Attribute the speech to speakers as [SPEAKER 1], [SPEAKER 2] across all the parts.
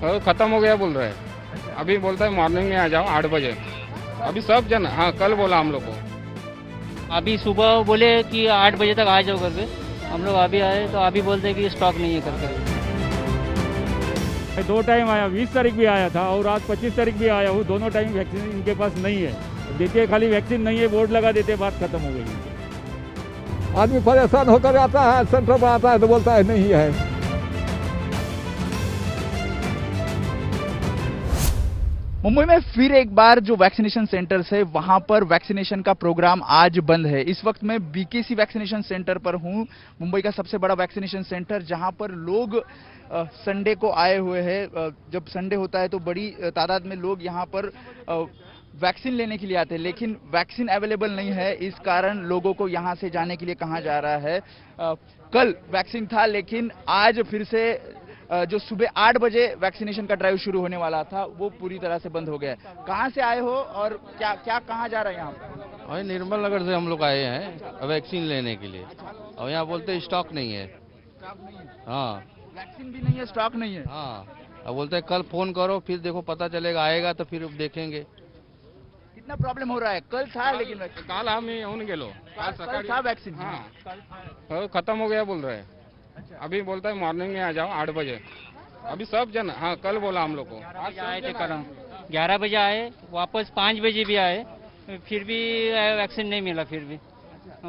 [SPEAKER 1] खत्म हो गया बोल रहे हैं। अभी बोलता है मॉर्निंग में आ जाओ 8 बजे। अभी सब जन, हाँ कल बोला हम लोग को।
[SPEAKER 2] अभी सुबह बोले कि 8 बजे तक आ जाओ करके, हम लोग अभी आए तो अभी बोलते हैं कि स्टॉक नहीं है करके।
[SPEAKER 3] 2 टाइम आया, 20 तारीख भी आया था और आज 25 तारीख भी आया हूँ। दोनों टाइम वैक्सीन इनके पास नहीं है। देखिए खाली वैक्सीन नहीं है, बोर्ड लगा देते, बात खत्म हो गई।
[SPEAKER 4] आदमी परेशान होकर आता है, सेंटर पर आता है तो बोलता है नहीं है।
[SPEAKER 5] मुंबई में फिर एक बार जो वैक्सीनेशन सेंटर्स है वहां पर वैक्सीनेशन का प्रोग्राम आज बंद है। इस वक्त मैं बीकेसी वैक्सीनेशन सेंटर पर हूं, मुंबई का सबसे बड़ा वैक्सीनेशन सेंटर, जहां पर लोग संडे को आए हुए हैं। जब संडे होता है तो बड़ी तादाद में लोग यहां पर वैक्सीन लेने के लिए आते हैं, लेकिन वैक्सीन अवेलेबल नहीं है। इस कारण लोगों को यहां से जाने के लिए कहा जा रहा है। कल वैक्सीन था, लेकिन आज फिर से जो सुबह 8 बजे वैक्सीनेशन का ड्राइव शुरू होने वाला था वो पूरी तरह से बंद हो गया है। कहाँ से आए हो और क्या क्या कहाँ जा रहा है यहाँ पर?
[SPEAKER 6] और निर्मल नगर से हम लोग आए हैं वैक्सीन लेने के लिए, और यहाँ बोलते हैं स्टॉक नहीं है। हाँ,
[SPEAKER 5] वैक्सीन भी नहीं है, स्टॉक नहीं है।
[SPEAKER 6] हाँ, अब बोलते हैं कल फोन करो, फिर देखो पता चलेगा, आएगा तो फिर देखेंगे।
[SPEAKER 5] कितना प्रॉब्लम हो रहा है? कल था लेकिन
[SPEAKER 1] काल आम्ही येऊन गेलो।
[SPEAKER 5] कल था वैक्सीन।
[SPEAKER 1] हाँ खत्म हो गया बोल रहे हैं। अभी बोलता है मॉर्निंग में आ जाओ 8 बजे। अभी सब जन, हाँ कल बोला हम लोग को।
[SPEAKER 2] आज आए थे कल 11 बजे आए, वापस 5 बजे भी आए, फिर भी वैक्सीन नहीं मिला। फिर भी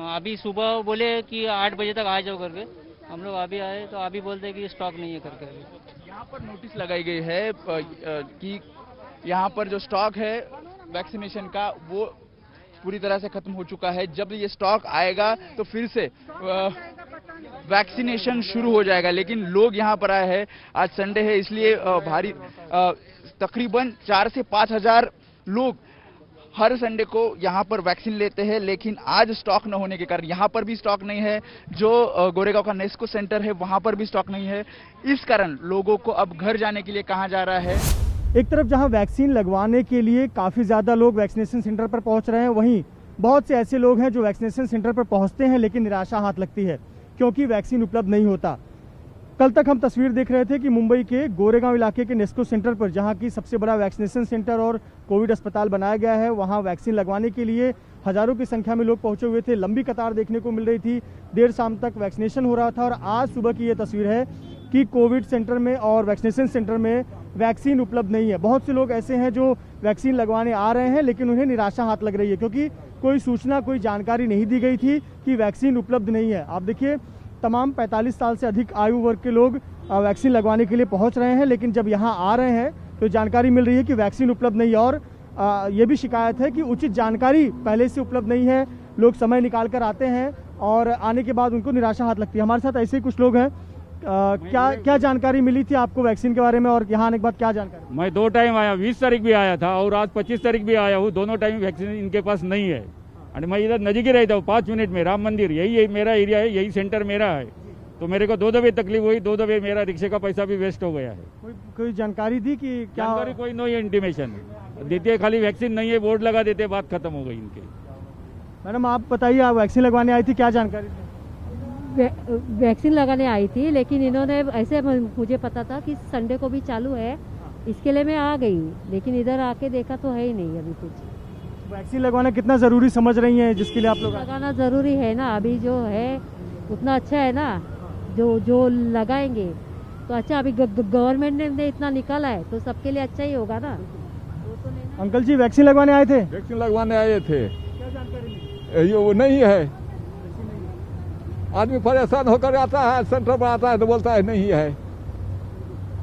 [SPEAKER 2] अभी सुबह बोले कि 8 बजे तक आ जाओ करके, हम लोग अभी आए तो अभी बोलते हैं कि स्टॉक नहीं है करके।
[SPEAKER 5] यहाँ पर नोटिस लगाई गई है कि यहाँ पर जो स्टॉक है वैक्सीनेशन का वो पूरी तरह से खत्म हो चुका है। जब ये स्टॉक आएगा तो फिर से वैक्सीनेशन शुरू हो जाएगा। लेकिन लोग यहाँ पर आए हैं, आज संडे है इसलिए भारी तकरीबन 4 से 5 हजार लोग हर संडे को यहाँ पर वैक्सीन लेते हैं। लेकिन आज स्टॉक न होने के कारण यहाँ पर भी स्टॉक नहीं है। जो गोरेगांव का नेस्को सेंटर है वहाँ पर भी स्टॉक नहीं है। इस कारण लोगों को अब घर जाने के लिए कहा जा रहा है।
[SPEAKER 7] एक तरफ जहां वैक्सीन लगवाने के लिए काफ़ी ज़्यादा लोग वैक्सीनेशन सेंटर पर पहुंच रहे हैं, वहीं बहुत से ऐसे लोग हैं जो वैक्सीनेशन सेंटर पर पहुंचते हैं लेकिन निराशा हाथ लगती है क्योंकि वैक्सीन उपलब्ध नहीं होता। कल तक हम तस्वीर देख रहे थे कि मुंबई के गोरेगांव इलाके के नेस्को सेंटर पर, जहां की सबसे बड़ा वैक्सीनेशन सेंटर और कोविड अस्पताल बनाया गया है, वहां वैक्सीन लगवाने के लिए हज़ारों की संख्या में लोग पहुंचे हुए थे। लंबी कतार देखने को मिल रही थी, देर शाम तक वैक्सीनेशन हो रहा था। और आज सुबह की ये तस्वीर है कि कोविड सेंटर में और वैक्सीनेशन सेंटर में वैक्सीन उपलब्ध नहीं है। बहुत से लोग ऐसे हैं जो वैक्सीन लगवाने आ रहे हैं लेकिन उन्हें निराशा हाथ लग रही है क्योंकि कोई सूचना, कोई जानकारी नहीं दी गई थी कि वैक्सीन उपलब्ध नहीं है। आप देखिए, तमाम 45 साल से अधिक आयु वर्ग के लोग वैक्सीन लगवाने के लिए पहुंच रहे हैं, लेकिन जब यहां आ रहे हैं तो जानकारी मिल रही है कि वैक्सीन उपलब्ध नहीं है। और ये भी शिकायत है कि उचित जानकारी पहले से उपलब्ध नहीं है। लोग समय निकाल कर आते हैं और आने के बाद उनको निराशा हाथ लगती है। हमारे साथ ऐसे ही कुछ लोग हैं। क्या जानकारी मिली थी आपको वैक्सीन के बारे में और यहाँ आने के बाद क्या जानकारी?
[SPEAKER 3] मैं 2 टाइम आया, 20 तारीख भी आया था और आज 25 तारीख भी आया हूँ। दोनों टाइम वैक्सीन इनके पास नहीं है। और मैं इधर नजीक ही रहता हूँ, 5 मिनट में राम मंदिर, यही मेरा एरिया है, यही सेंटर मेरा है। तो मेरे को 2 दफे तकलीफ हुई, 2 दफे मेरा रिक्शे का पैसा भी वेस्ट हो गया है।
[SPEAKER 7] कोई जानकारी दी कि क्या?
[SPEAKER 3] जानकारी कोई नो इंटीमेशन देते, खाली वैक्सीन नहीं है, बोर्ड लगा देते, बात खत्म हो गई इनकी।
[SPEAKER 7] मैडम आप बताइए, आप वैक्सीन लगवाने आई थी, क्या जानकारी थी?
[SPEAKER 8] वैक्सीन लगाने आई थी, लेकिन इन्होंने ऐसे, मुझे पता था कि संडे को भी चालू है, इसके लिए मैं आ गई, लेकिन इधर आके देखा तो है ही नहीं अभी कुछ।
[SPEAKER 7] वैक्सीन लगवाना कितना ज़रूरी समझ रही हैं जिसके लिए आप लोग?
[SPEAKER 8] लगाना ज़रूरी है ना, अभी जो है उतना अच्छा है ना, जो लगाएंगे तो अच्छा। अभी गवर्नमेंट ने इतना निकाला है तो सबके लिए अच्छा ही होगा ना।
[SPEAKER 7] अंकल जी वैक्सीन लगवाने आए थे?
[SPEAKER 4] वैक्सीन लगवाने आए थे।
[SPEAKER 7] क्या जानकारी?
[SPEAKER 4] ये वो नहीं है। आदमी परेशान होकर आता है, सेंटर पर आता है तो बोलता है नहीं है।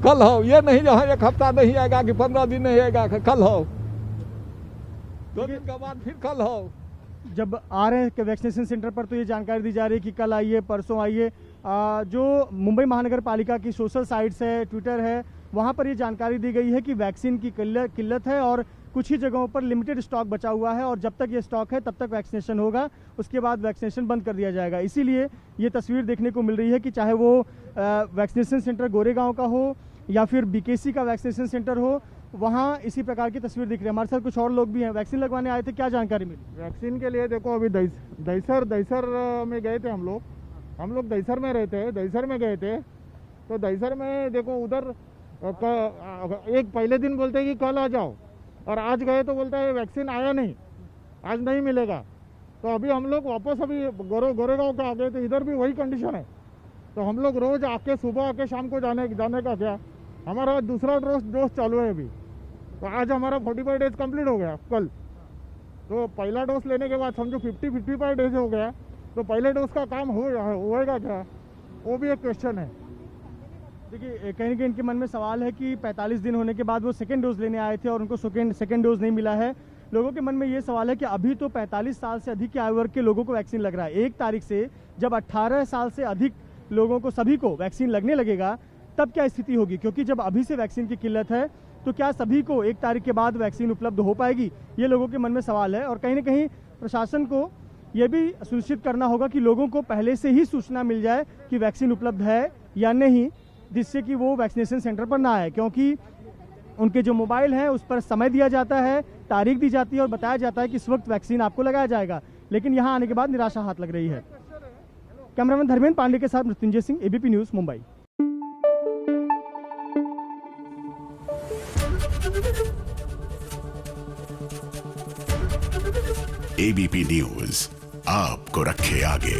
[SPEAKER 4] कल हो, ये नहीं जहाँ 1 हफ्ता नहीं आएगा कि 15 दिन नहीं आएगा, कल हो, 2 दिन के बाद फिर कल हो।
[SPEAKER 7] जब आ रहे हैं वैक्सीनेशन सेंटर पर तो ये जानकारी दी जा रही है कि कल आइए, परसों आइए। जो मुंबई महानगर पालिका की सोशल साइट्स है, ट्विटर है, वहाँ पर ये जानकारी दी गई है कि वैक्सीन की किल्लत है और कुछ ही जगहों पर लिमिटेड स्टॉक बचा हुआ है और जब तक ये स्टॉक है तब तक वैक्सीनेशन होगा, उसके बाद वैक्सीनेशन बंद कर दिया जाएगा। इसीलिए ये तस्वीर देखने को मिल रही है कि चाहे वो वैक्सीनेशन सेंटर गोरेगांव का हो या फिर बीकेसी का वैक्सीनेशन सेंटर हो, वहाँ इसी प्रकार की तस्वीर दिख रही है। हमारे साथ कुछ और लोग भी हैं, वैक्सीन लगवाने आए थे, क्या जानकारी मिली?
[SPEAKER 9] वैक्सीन के लिए देखो, अभी दहीसर में गए थे हम लोग दहीसर में रहते हैं, दहीसर में गए थे। तो दहीसर में देखो, उधर एक पहले दिन बोलते हैं कि कल आ जाओ, और आज गए तो बोलता है वैक्सीन आया नहीं, आज नहीं मिलेगा। तो अभी हम लोग वापस अभी गोरेगांव के आ गए, तो इधर भी वही कंडीशन है। तो हम लोग रोज आके सुबह आके शाम को जाने का क्या, हमारा दूसरा डोज चालू है अभी। तो आज हमारा 45 डेज कंप्लीट हो गया कल। तो पहला डोज लेने के बाद समझो 50-55 डेज हो गया, तो पहले डोज का काम होएगा क्या, वो भी एक क्वेश्चन है।
[SPEAKER 7] देखिए कहीं ना कहीं इनके मन में सवाल है कि 45 दिन होने के बाद वो सेकेंड डोज लेने आए थे और उनको सेकेंड डोज नहीं मिला है। लोगों के मन में ये सवाल है कि अभी तो 45 साल से अधिक की आयु वर्ग के लोगों को वैक्सीन लग रहा है। 1 तारीख से जब 18 साल से अधिक लोगों को सभी को वैक्सीन लगने लगेगा तब क्या स्थिति होगी, क्योंकि जब अभी से वैक्सीन की किल्लत है तो क्या सभी को 1 तारीख के बाद वैक्सीन उपलब्ध हो पाएगी, ये लोगों के मन में सवाल है। और कहीं ना कहीं प्रशासन को ये भी सुनिश्चित करना होगा कि लोगों को पहले से ही सूचना मिल जाए कि वैक्सीन उपलब्ध है या नहीं, जिससे कि वो वैक्सीनेशन सेंटर पर ना आए, क्योंकि उनके जो मोबाइल हैं उस पर समय दिया जाता है, तारीख दी जाती है और बताया जाता है कि इस वक्त वैक्सीन आपको लगाया जाएगा, लेकिन यहाँ आने के बाद निराशा हाथ लग रही है। कैमरामैन धर्मेंद्र पांडे के साथ Mrityunjay Singh, ABP news, Mumbai.
[SPEAKER 10] ABP news आपको रखे आगे।